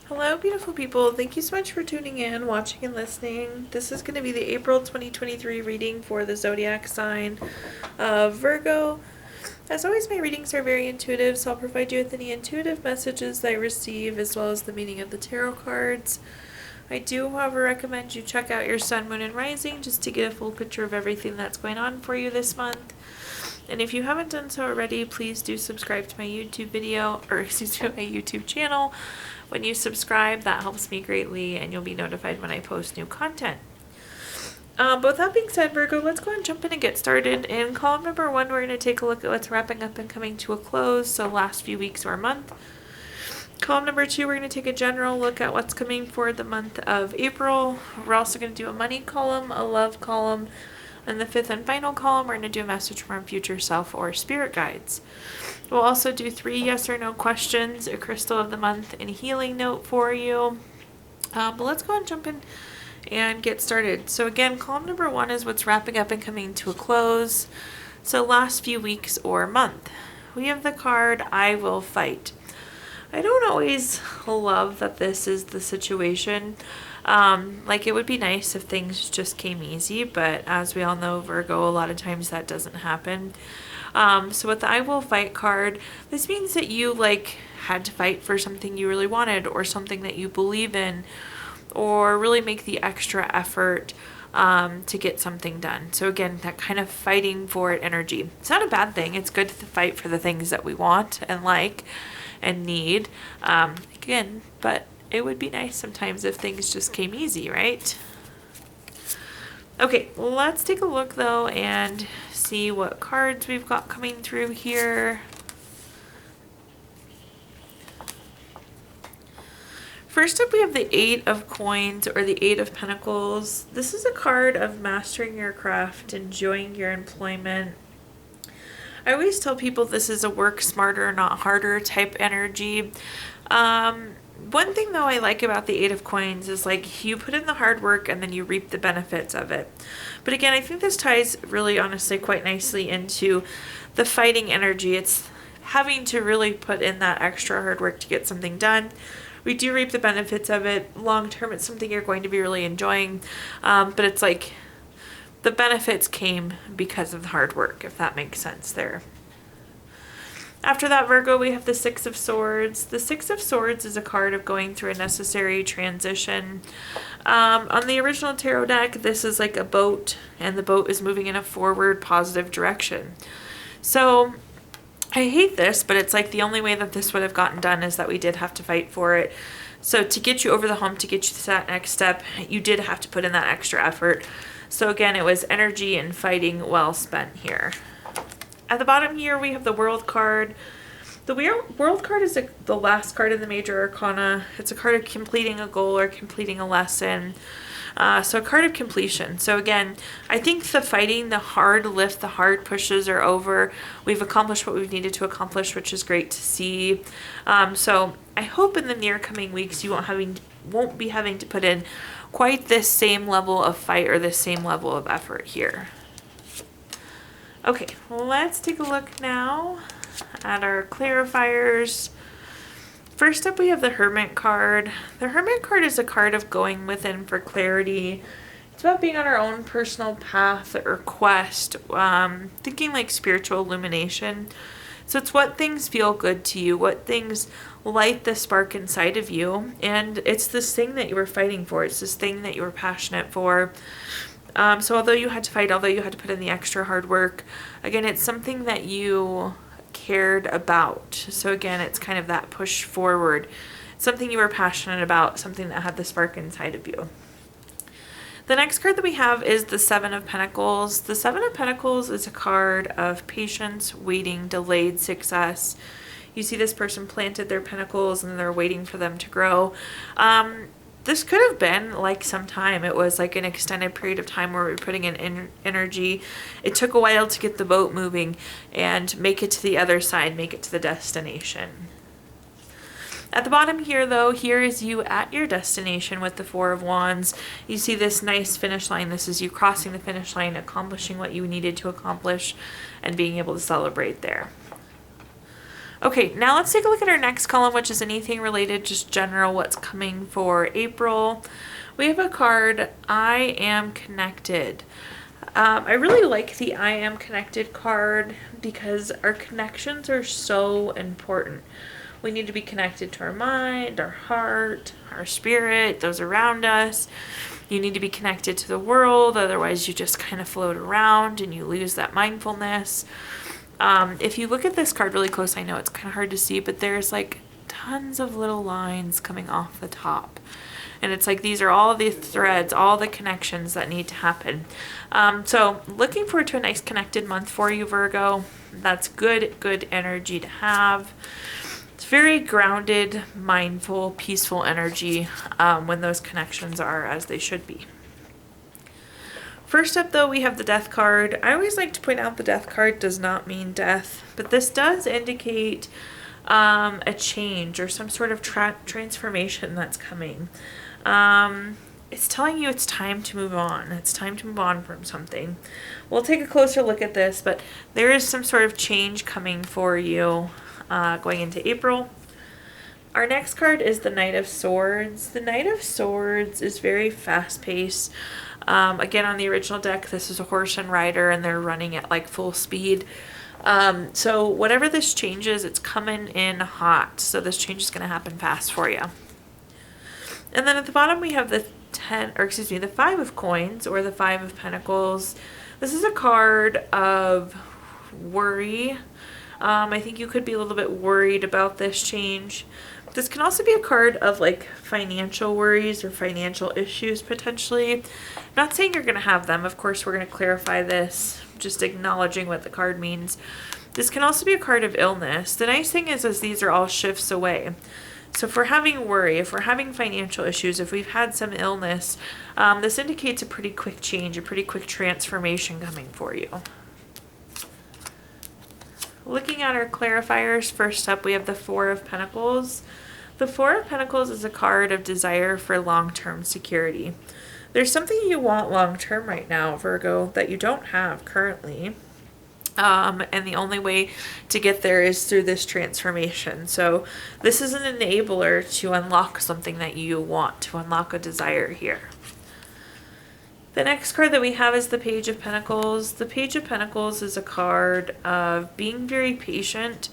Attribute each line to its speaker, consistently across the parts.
Speaker 1: Hello, beautiful people. Thank you so much for tuning in, watching, and listening. This is going to be the April 2023 reading for the zodiac sign of Virgo. As always, my readings are very intuitive, so I'll provide you with any intuitive messages that I receive as well as the meaning of the tarot cards. I do, however, recommend you check out your sun, moon, and rising just to get a full picture of everything that's going on for you this month. And if you haven't done so already, please do subscribe to my YouTube video, or excuse me, my YouTube channel. When you subscribe, that helps me greatly, and you'll be notified when I post new content. With that being said, Virgo, let's go and jump in and get started. In column number 1, we're going to take a look at what's wrapping up and coming to a close, so last few weeks or month. Column number 2, we're going to take a general look at what's coming for the month of April. We're also going to do a money column, a love column, and the 5th and final column, we're going to do a message from our future self or spirit guides. We'll also do 3 yes or no questions, a crystal of the month, and a healing note for you. But let's go and jump in and get started. So again, column number 1 is what's wrapping up and coming to a close. So last few weeks or month. We have the card, I will fight. I don't always love that this is the situation. Like, it would be nice if things just came easy, but as we all know, Virgo, a lot of times that doesn't happen. So with the I will fight card, this means that you had to fight for something you really wanted, or something that you believe in, or really make the extra effort to get something done. So again, that kind of fighting for it energy. It's not a bad thing. It's good to fight for the things that we want and like and need. Again, but it would be nice sometimes if things just came easy, right? Okay, let's take a look though and see what cards we've got coming through here. First up, we have the 8 of Coins, or the 8 of Pentacles. This is a card of mastering your craft, enjoying your employment. I always tell people this is a work smarter, not harder type energy. One thing though I like about the 8 of Coins is you put in the hard work and then you reap the benefits of it. But again, I think this ties really honestly quite nicely into the fighting energy. It's having to really put in that extra hard work to get something done. We do reap the benefits of it. Long term, it's something you're going to be really enjoying. But it's the benefits came because of the hard work, if that makes sense there. After that, Virgo, we have the 6 of Swords. The 6 of Swords is a card of going through a necessary transition. On the original tarot deck, this is like a boat, and the boat is moving in a forward, positive direction. So I hate this, but it's the only way that this would have gotten done is that we did have to fight for it. So to get you over the hump, to get you to that next step, you did have to put in that extra effort. So again, it was energy and fighting well spent here. At the bottom here, we have the World card. The World card is the last card in the Major Arcana. It's a card of completing a goal or completing a lesson. So a card of completion. So again, I think the fighting, the hard lift, the hard pushes are over. We've accomplished what we've needed to accomplish, which is great to see. So I hope in the near coming weeks you won't be having to put in quite this same level of fight or this same level of effort here. Okay, let's take a look now at our clarifiers. First up, we have the Hermit card. The Hermit card is a card of going within for clarity. It's about being on our own personal path or quest, thinking spiritual illumination. So it's what things feel good to you, what things light the spark inside of you, and it's this thing that you were fighting for. It's this thing that you were passionate for. So although you had to fight, although you had to put in the extra hard work, again, it's something that you cared about. So again, it's kind of that push forward, something you were passionate about, something that had the spark inside of you. The next card that we have is the 7 of Pentacles. The 7 of Pentacles is a card of patience, waiting, delayed success. You see this person planted their pentacles and they're waiting for them to grow. This could have been some time. It was an extended period of time where we were putting in energy. It took a while to get the boat moving and make it to the other side, make it to the destination. At the bottom here, though, here is you at your destination with the 4 of Wands. You see this nice finish line. This is you crossing the finish line, accomplishing what you needed to accomplish, and being able to celebrate there. Okay, now let's take a look at our next column, which is anything related, just general, what's coming for April. We have a card, I am connected. I really like the I am connected card because our connections are so important. We need to be connected to our mind, our heart, our spirit, those around us. You need to be connected to the world, otherwise you just kind of float around and you lose that mindfulness. If you look at this card really close, I know it's kind of hard to see, but there's like tons of little lines coming off the top. And it's like these are all the threads, all the connections that need to happen. So looking forward to a nice connected month for you, Virgo. That's good energy to have. It's very grounded, mindful, peaceful energy when those connections are as they should be. First up, though, we have the Death card. I always like to point out the Death card does not mean death, but this does indicate a change or some sort of transformation that's coming. It's telling you it's time to move on. It's time to move on from something. We'll take a closer look at this, but there is some sort of change coming for you going into April. Our next card is the Knight of Swords. The Knight of Swords is very fast-paced. Again, on the original deck, this is a horse and rider, and they're running at like full speed. So whatever this changes, it's coming in hot. So this change is going to happen fast for you. And then at the bottom, we have the the Five of Coins, or the Five of Pentacles. This is a card of worry. I think you could be a little bit worried about this change. This can also be a card of like financial worries or financial issues potentially. I'm not saying you're going to have them. Of course, we're going to clarify this, just acknowledging what the card means. This can also be a card of illness. The nice thing is these are all shifts away. So if we're having worry, if we're having financial issues, if we've had some illness, this indicates a pretty quick change, a pretty quick transformation coming for you. Looking at our clarifiers, first up we have the Four of Pentacles. The Four of Pentacles is a card of desire for long-term security. There's something you want long-term right now, Virgo, that you don't have currently. And the only way to get there is through this transformation. So this is an enabler to unlock something that you want, to unlock a desire here. The next card that we have is the Page of Pentacles. The Page of Pentacles is a card of being very patient.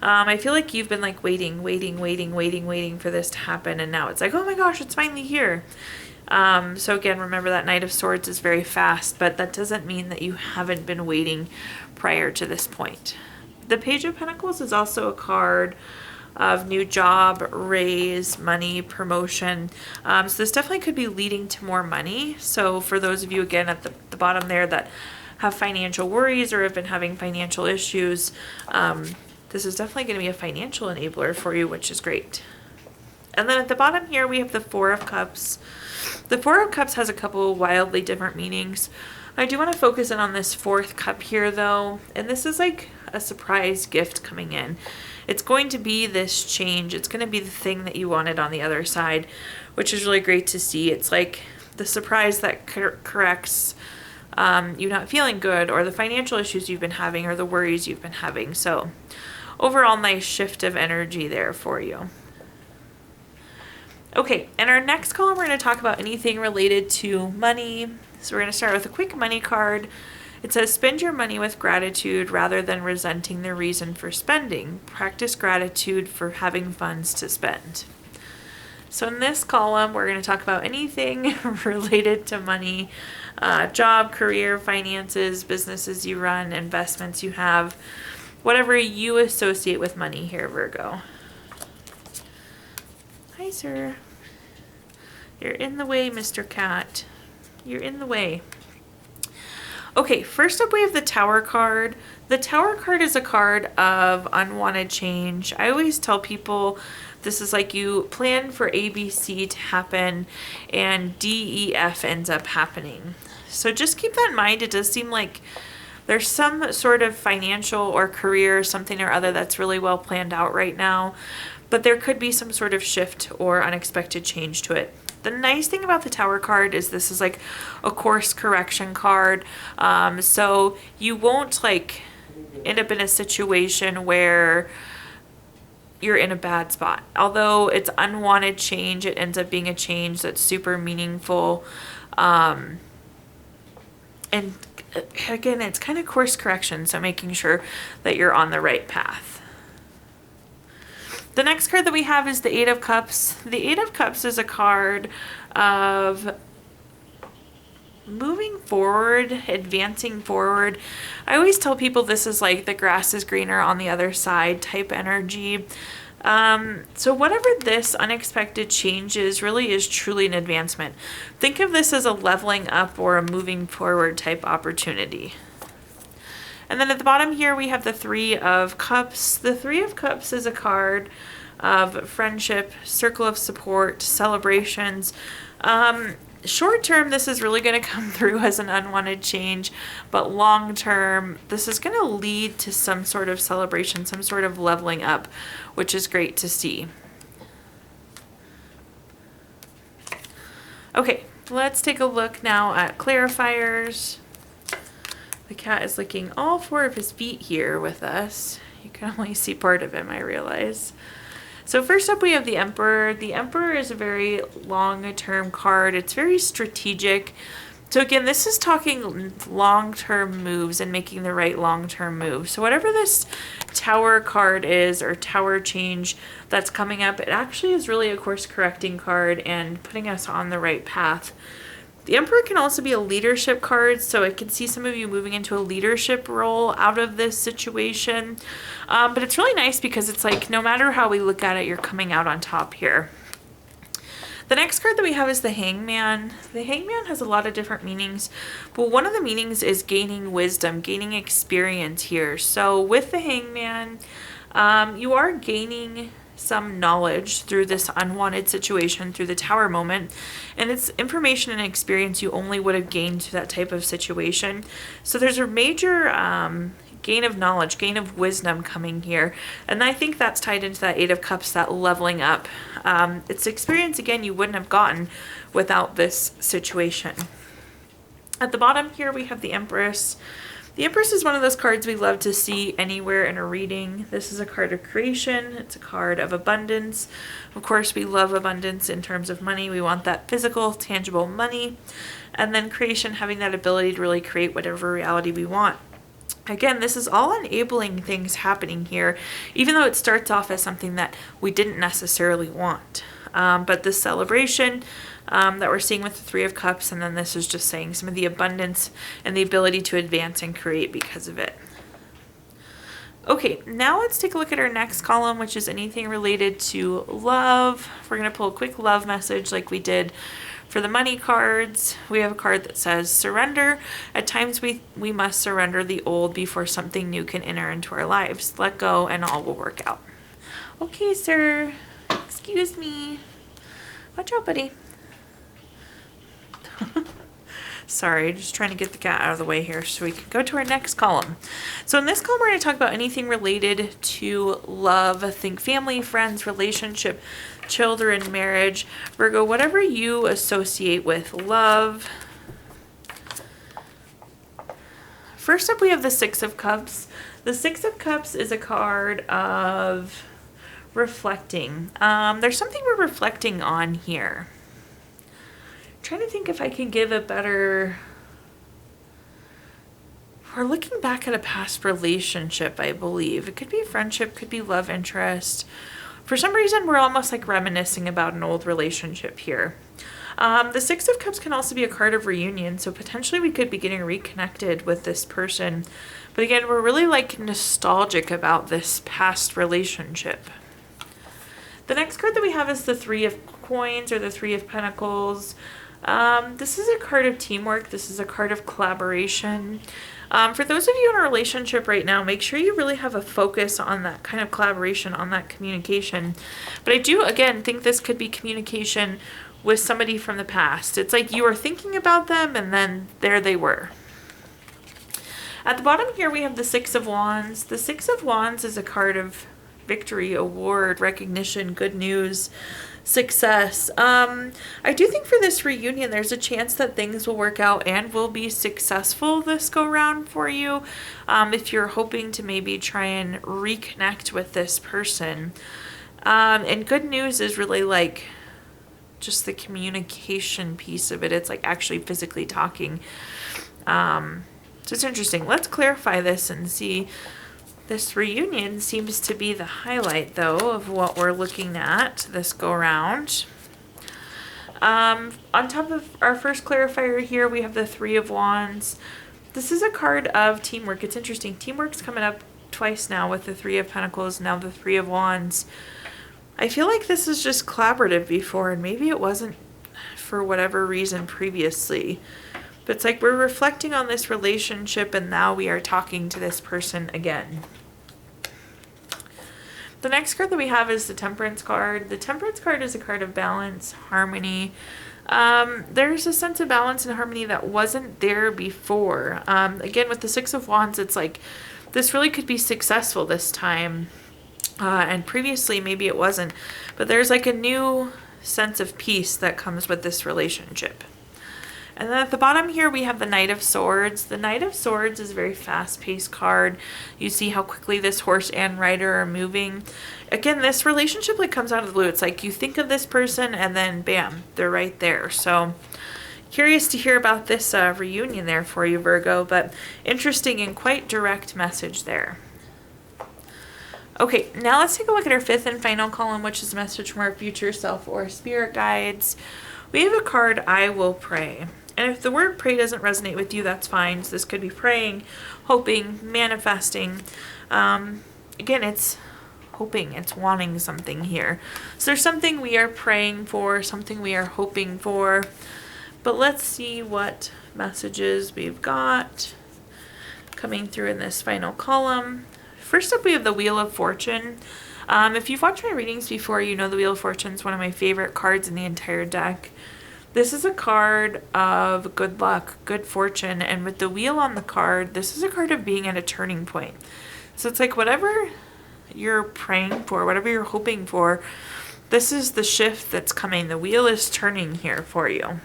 Speaker 1: I feel like you've been like waiting for this to happen, and now it's like, oh my gosh, it's finally here. So again, remember that Knight of Swords is very fast, but that doesn't mean that you haven't been waiting prior to this point. The Page of Pentacles is also a card of new job, raise, money, promotion. So this definitely could be leading to more money. So for those of you, again, at the bottom there that have financial worries or have been having financial issues, this is definitely going to be a financial enabler for you, which is great. And then at the bottom here, we have the Four of Cups. The Four of Cups has a couple wildly different meanings. I do want to focus in on this fourth cup here, though, and this is like a surprise gift coming in. It's going to be this change. It's going to be the thing that you wanted on the other side, which is really great to see. It's like the surprise that corrects you not feeling good, or the financial issues you've been having, or the worries you've been having. So overall, nice shift of energy there for you. Okay, in our next column, we're going to talk about anything related to money. So we're going to start with a quick money card. It says, spend your money with gratitude rather than resenting the reason for spending. Practice gratitude for having funds to spend. So in this column, we're going to talk about anything related to money, job, career, finances, businesses you run, investments you have, whatever you associate with money here, Virgo. Hi, sir. You're in the way, Mr. Cat. You're in the way. Okay, first up we have the Tower card. The Tower card is a card of unwanted change. I always tell people this is like you plan for A, B, C to happen and D, E, F ends up happening. So just keep that in mind. It does seem like there's some sort of financial or career, something or other that's really well planned out right now, but there could be some sort of shift or unexpected change to it. The nice thing about the Tower card is this is like a course correction card. So you won't like end up in a situation where you're in a bad spot. Although it's unwanted change, it ends up being a change that's super meaningful. And again, it's kind of course correction, so making sure that you're on the right path. The next card that we have is the Eight of Cups. The Eight of Cups is a card of moving forward, advancing forward. I always tell people this is like the grass is greener on the other side type energy. So whatever this unexpected change is, really is truly an advancement. Think of this as a leveling up or a moving forward type opportunity. And then at the bottom here, we have the Three of Cups. The Three of Cups is a card of friendship, circle of support, celebrations. Short term, this is really going to come through as an unwanted change, but long term, this is going to lead to some sort of celebration, some sort of leveling up, which is great to see. Okay, let's take a look now at clarifiers. The cat is licking all four of his feet here with us. You can only see part of him, I realize. So first up, we have the Emperor. The Emperor is a very long-term card. It's very strategic. So again, this is talking long-term moves and making the right long-term move. So whatever this Tower card is, or Tower change that's coming up, it actually is really a course-correcting card and putting us on the right path. The Emperor can also be a leadership card, so I can see some of you moving into a leadership role out of this situation. But it's really nice because it's like, no matter how we look at it, you're coming out on top here. The next card that we have is the Hangman. The Hangman has a lot of different meanings, but one of the meanings is gaining wisdom, gaining experience here. So with the Hangman, you are gaining some knowledge through this unwanted situation, through the Tower moment, and it's information and experience you only would have gained through that type of situation. So there's a major gain of knowledge, gain of wisdom coming here, and I think that's tied into that Eight of Cups, that leveling up. It's experience, again, you wouldn't have gotten without this situation. At the bottom here, we have the Empress. The Empress is one of those cards we love to see anywhere in a reading. This is a card of creation. It's a card of abundance. Of course, we love abundance in terms of money. We want that physical, tangible money. And then creation, having that ability to really create whatever reality we want. Again, this is all enabling things happening here, even though it starts off as something that we didn't necessarily want. But this celebration that we're seeing with the Three of Cups, and then this is just saying some of the abundance and the ability to advance and create because of it. Okay, now let's take a look at our next column, which is anything related to love. We're going to pull a quick love message like we did for the money cards. We have a card that says surrender. At times we must surrender the old before something new can enter into our lives. Let go and all will work out. Okay, sir. Excuse me. Watch out, buddy. Sorry, just trying to get the cat out of the way here so we can go to our next column. So in this column, we're going to talk about anything related to love. Think family, friends, relationship, children, marriage. Virgo, whatever you associate with love. First up, we have the Six of Cups. The Six of Cups is a card of reflecting. There's something we're reflecting on here. Trying to think if I can give a better... We're looking back at a past relationship, I believe. It could be friendship, could be love interest. For some reason, we're almost like reminiscing about an old relationship here. The Six of Cups can also be a card of reunion, so potentially we could be getting reconnected with this person. But again, we're really like nostalgic about this past relationship. The next card that we have is the Three of Coins, or the Three of Pentacles. This is a card of teamwork. This is a card of collaboration. For those of you in a relationship right now, make sure you really have a focus on that kind of collaboration, on that communication. But I do, again, think this could be communication with somebody from the past. It's like you were thinking about them and then there they were. At the bottom here, we have the Six of Wands. The Six of Wands is a card of victory, award, recognition, good news, success. I do think for this reunion, there's a chance that things will work out and will be successful this go round for you. If you're hoping to maybe try and reconnect with this person. And good news is really like just the communication piece of it. It's like actually physically talking. So it's interesting. Let's clarify this and see. This reunion seems to be the highlight, though, of what we're looking at this go around. On top of our first clarifier here, we have the Three of Wands. This is a card of teamwork. It's interesting. Teamwork's coming up twice now with the Three of Pentacles, now the Three of Wands. I feel like this is just collaborative before, and maybe it wasn't for whatever reason previously. But it's like we're reflecting on this relationship, and now we are talking to this person again. The next card that we have is the Temperance card. The Temperance card is a card of balance, harmony. There's a sense of balance and harmony that wasn't there before. Again, with the Six of Wands, it's like this really could be successful this time. And previously, maybe it wasn't. But there's like a new sense of peace that comes with this relationship. And then at the bottom here, we have the Knight of Swords. The Knight of Swords is a very fast-paced card. You see how quickly this horse and rider are moving. Again, this relationship like comes out of the blue. It's like you think of this person and then bam, they're right there. So curious to hear about this reunion there for you, Virgo, but interesting and quite direct message there. Okay, now let's take a look at our fifth and final column, which is a message from our future self or spirit guides. We have a card, I will pray. And if the word pray doesn't resonate with you, that's fine. So this could be praying, hoping, manifesting. Again, it's hoping, it's wanting something here. So there's something we are praying for, something we are hoping for. But let's see what messages we've got coming through in this final column. First up, we have the Wheel of Fortune. If you've watched my readings before, you know the Wheel of Fortune is one of my favorite cards in the entire deck. This is a card of good luck, good fortune, and with the wheel on the card, this is a card of being at a turning point. So it's like whatever you're praying for, whatever you're hoping for, this is the shift that's coming. The wheel is turning here for you.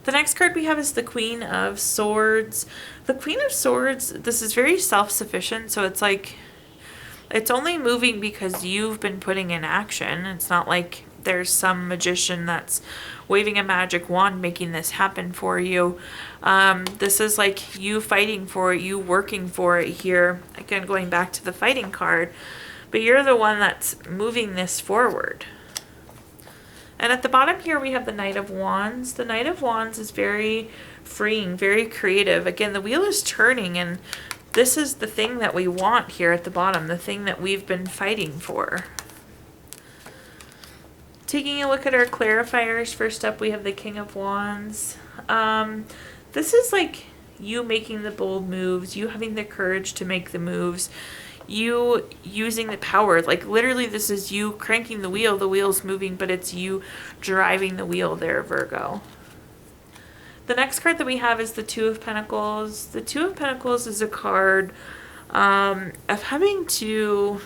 Speaker 1: The next card we have is the Queen of Swords. The Queen of Swords, this is very self-sufficient, so it's like it's only moving because you've been putting in action. It's not like there's some magician that's waving a magic wand making this happen for you. This is like you fighting for it, you working for it here. Again, going back to the fighting card. But you're the one that's moving this forward. And at the bottom here, we have the Knight of Wands. The Knight of Wands is very freeing, very creative. Again, the wheel is turning, and this is the thing that we want here at the bottom, the thing that we've been fighting for. Taking a look at our clarifiers, first up we have the King of Wands. This is like you making the bold moves, you having the courage to make the moves, you using the power. Like literally this is you cranking the wheel's moving, but it's you driving the wheel there, Virgo. The next card that we have is the Two of Pentacles. The Two of Pentacles is a card of having to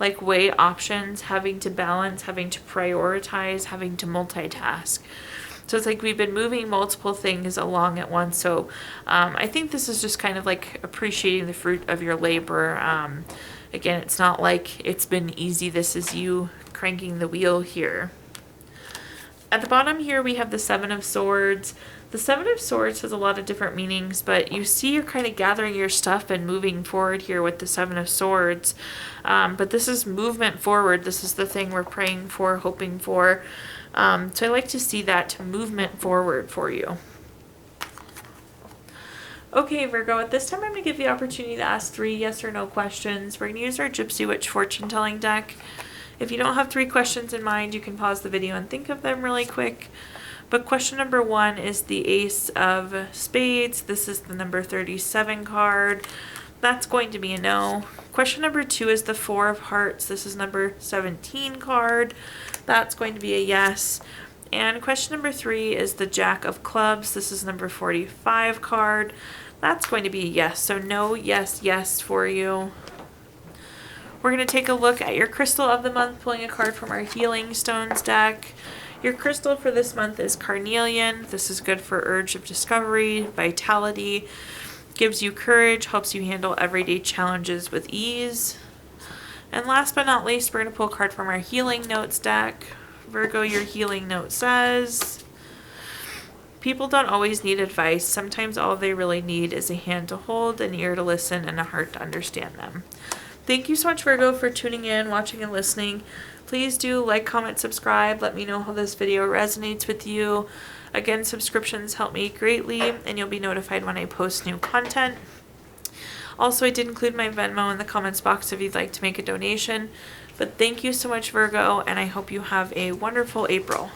Speaker 1: like weigh options, having to balance, having to prioritize, having to multitask. So it's like we've been moving multiple things along at once. So I think this is just kind of like appreciating the fruit of your labor. Again, it's not like it's been easy. This is you cranking the wheel here. At the bottom here, we have the Seven of Swords. The Seven of Swords has a lot of different meanings, but you see you're kind of gathering your stuff and moving forward here with the Seven of Swords. But this is movement forward. This is the thing we're praying for, hoping for. So I like to see that movement forward for you. Okay, Virgo, at this time I'm going to give you the opportunity to ask 3 yes or no questions. We're going to use our Gypsy Witch fortune telling deck. If you don't have 3 questions in mind, you can pause the video and think of them really quick. But question number 1 is the Ace of Spades. This is the number 37 card. That's going to be a no. Question number 2 is the Four of Hearts. This is number 17 card. That's going to be a yes. And question number 3 is the Jack of Clubs. This is number 45 card. That's going to be a yes. So no, yes, yes for you. We're going to take a look at your crystal of the month, pulling a card from our Healing Stones deck. Your crystal for this month is carnelian. This is good for urge of discovery, vitality, gives you courage, helps you handle everyday challenges with ease. And last but not least, we're going to pull a card from our Healing Notes deck. Virgo, your healing note says, people don't always need advice. Sometimes all they really need is a hand to hold, an ear to listen, and a heart to understand them. Thank you so much, Virgo, for tuning in, watching, and listening. Please do like, comment, subscribe. Let me know how this video resonates with you. Again, subscriptions help me greatly, and you'll be notified when I post new content. Also, I did include my Venmo in the comments box if you'd like to make a donation. But thank you so much, Virgo, and I hope you have a wonderful April.